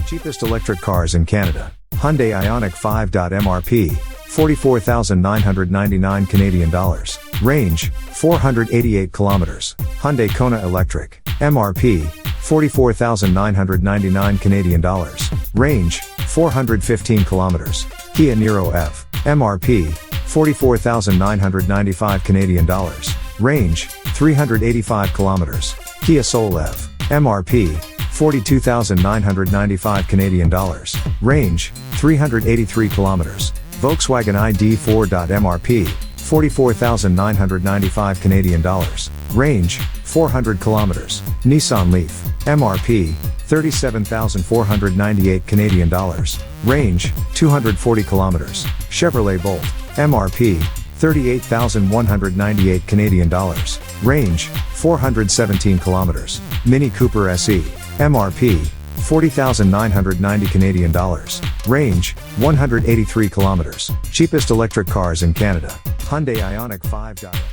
Cheapest electric cars in Canada. Hyundai IONIQ 5. MRP, 44,999 Canadian dollars. Range, 488 kilometers. Hyundai KONA electric. MRP, 44,999 Canadian dollars. Range, 415 kilometers. Kia Niro EV. MRP, 44,995 Canadian dollars. Range, 385 kilometers. Kia Soul EV. MRP, 42,995 Canadian dollars. Range, 383 kilometers. Volkswagen ID.4. MRP, 44,995 Canadian dollars. Range, 400 kilometers. Nissan Leaf. MRP, 37,498 Canadian dollars. Range, 240 kilometers. Chevrolet Bolt. MRP, 38,198 Canadian dollars. Range, 417 kilometers. Mini Cooper SE. MRP, 40,990 Canadian dollars. Range, 183 kilometers. Cheapest electric cars in Canada. Hyundai IONIQ 5.